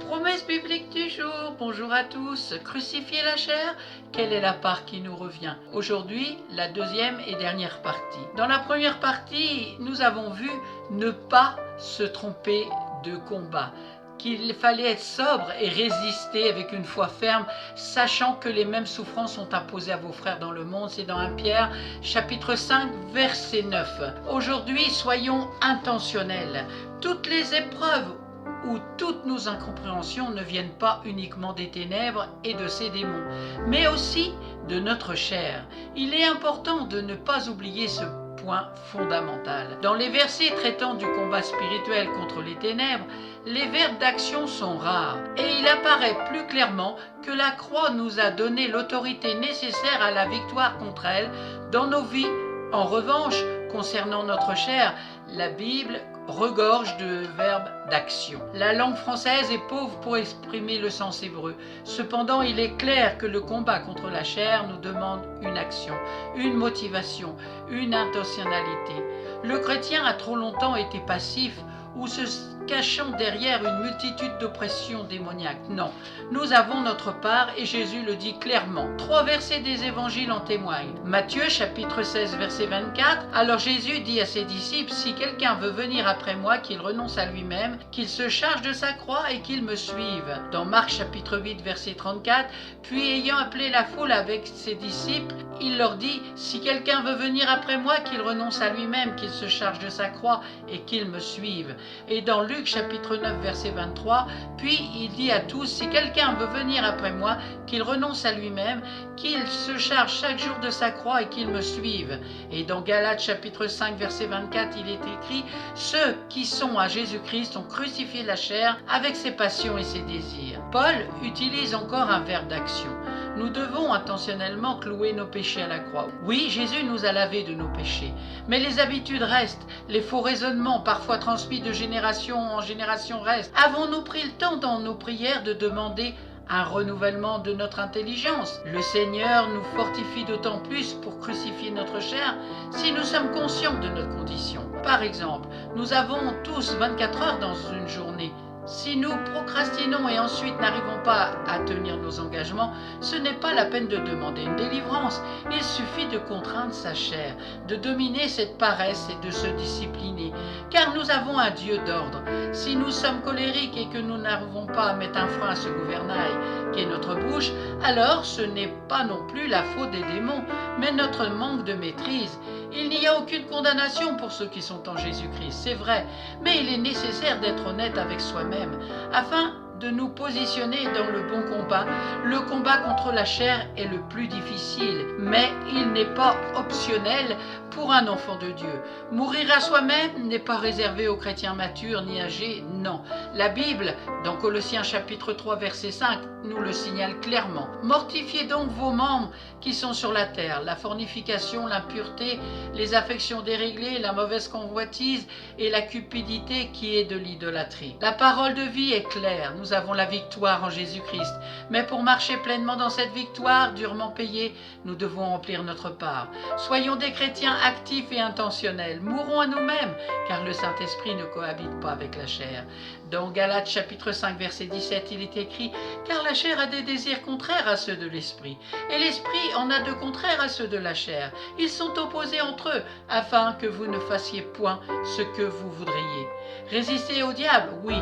Promesse biblique du jour, bonjour à tous. Crucifier la chair, quelle est la part qui nous revient? Aujourd'hui, la deuxième et dernière partie. Dans la première partie, nous avons vu ne pas se tromper de combat, qu'il fallait être sobre et résister avec une foi ferme, sachant que les mêmes souffrances sont imposées à vos frères dans le monde. C'est dans 1 Pierre, chapitre 5, verset 9. Aujourd'hui, soyons intentionnels. Toutes les épreuves où toutes nos incompréhensions ne viennent pas uniquement des ténèbres et de ses démons, mais aussi de notre chair. Il est important de ne pas oublier ce point fondamental. Dans les versets traitant du combat spirituel contre les ténèbres, les verbes d'action sont rares et il apparaît plus clairement que la croix nous a donné l'autorité nécessaire à la victoire contre elle dans nos vies. En revanche, concernant notre chair, la Bible regorge de verbes d'action. La langue française est pauvre pour exprimer le sens hébreu. Cependant, il est clair que le combat contre la chair nous demande une action, une motivation, une intentionnalité. Le chrétien a trop longtemps été passif ou se cachant derrière une multitude d'oppressions démoniaques. Non, nous avons notre part et Jésus le dit clairement. 3 versets des évangiles en témoignent. Matthieu chapitre 16 verset 24. Alors Jésus dit à ses disciples, si quelqu'un veut venir après moi, qu'il renonce à lui-même, qu'il se charge de sa croix et qu'il me suive. Dans Marc chapitre 8 verset 34, puis ayant appelé la foule avec ses disciples, il leur dit, si quelqu'un veut venir après moi, qu'il renonce à lui-même, qu'il se charge de sa croix et qu'il me suive. Et dans Luc chapitre 9 verset 23, puis il dit à tous, si quelqu'un veut venir après moi, qu'il renonce à lui-même, qu'il se charge chaque jour de sa croix et qu'il me suive. Et dans Galates chapitre 5 verset 24, il est écrit, ceux qui sont à Jésus-Christ ont crucifié la chair avec ses passions et ses désirs. Paul utilise encore un verbe d'action. Nous devons intentionnellement clouer nos péchés à la croix. Oui, Jésus nous a lavés de nos péchés, mais les habitudes restent, les faux raisonnements parfois transmis de génération en génération restent. Avons-nous pris le temps dans nos prières de demander un renouvellement de notre intelligence? Le Seigneur nous fortifie d'autant plus pour crucifier notre chair si nous sommes conscients de notre condition. Par exemple, nous avons tous 24 heures dans une journée. Si nous procrastinons et ensuite n'arrivons pas à tenir nos engagements, ce n'est pas la peine de demander une délivrance. Il suffit de contraindre sa chair, de dominer cette paresse et de se discipliner, car nous avons un Dieu d'ordre. Si nous sommes colériques et que nous n'arrivons pas à mettre un frein à ce gouvernail qui est notre bouche, alors ce n'est pas non plus la faute des démons, mais notre manque de maîtrise. Il n'y a aucune condamnation pour ceux qui sont en Jésus-Christ, c'est vrai, mais il est nécessaire d'être honnête avec soi-même, afin de nous positionner dans le bon combat. Le combat contre la chair est le plus difficile, mais il n'est pas optionnel pour un enfant de Dieu. Mourir à soi-même n'est pas réservé aux chrétiens matures ni âgés, non. La Bible, dans Colossiens chapitre 3 verset 5, nous le signale clairement. Mortifiez donc vos membres qui sont sur la terre, la fornication, l'impureté, les affections déréglées, la mauvaise convoitise et la cupidité qui est de l'idolâtrie. La parole de vie est claire, nous avons la victoire en Jésus-Christ, mais pour marcher pleinement dans cette victoire, durement payée, nous devons remplir notre part. Soyons des chrétiens actifs et intentionnels, mourons à nous-mêmes, car le Saint-Esprit ne cohabite pas avec la chair. Dans Galates chapitre 5 verset 17, il est écrit « Car la chair a des désirs contraires à ceux de l'esprit, et l'esprit en a de contraires à ceux de la chair. Ils sont opposés entre eux, afin que vous ne fassiez point ce que vous voudriez. » Résister au diable, oui.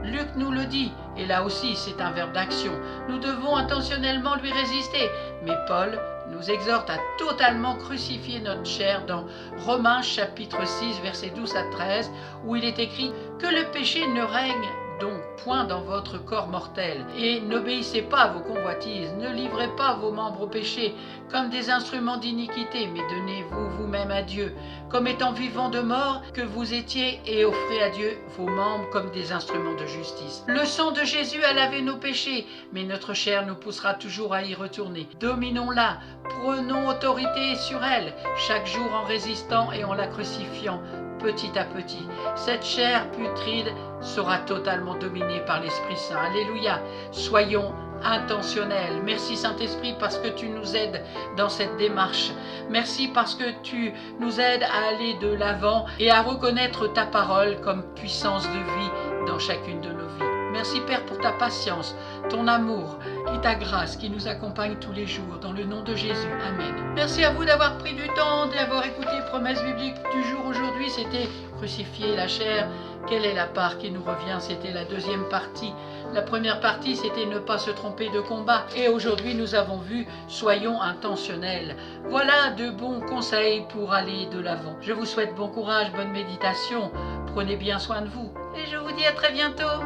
Luc nous le dit, et là aussi c'est un verbe d'action. Nous devons intentionnellement lui résister, mais Paul nous exhorte à totalement crucifier notre chair dans Romains chapitre 6 versets 12 à 13 où il est écrit que le péché ne règne donc point dans votre corps mortel et n'obéissez pas à vos convoitises, ne livrez pas vos membres au péché comme des instruments d'iniquité, mais donnez-vous vous-même à Dieu comme étant vivants de mort que vous étiez et offrez à Dieu vos membres comme des instruments de justice. Le sang de Jésus a lavé nos péchés, mais notre chair nous poussera toujours à y retourner. Dominons-la, prenons autorité sur elle, chaque jour en résistant et en la crucifiant petit à petit. Cette chair putride sera totalement dominée par l'Esprit Saint. Alléluia. Soyons intentionnels. Merci Saint-Esprit parce que tu nous aides dans cette démarche. Merci parce que tu nous aides à aller de l'avant et à reconnaître ta parole comme puissance de vie dans chacune de nos vies. Merci. Merci Père pour ta patience, ton amour et ta grâce qui nous accompagne tous les jours. Dans le nom de Jésus. Amen. Merci à vous d'avoir pris du temps, d'avoir écouté Promesse biblique du jour. Aujourd'hui, c'était Crucifier la chair. Quelle est la part qui nous revient? C'était la deuxième partie. La première partie, c'était ne pas se tromper de combat. Et aujourd'hui, nous avons vu soyons intentionnels. Voilà de bons conseils pour aller de l'avant. Je vous souhaite bon courage, bonne méditation. Prenez bien soin de vous. Et je vous dis à très bientôt.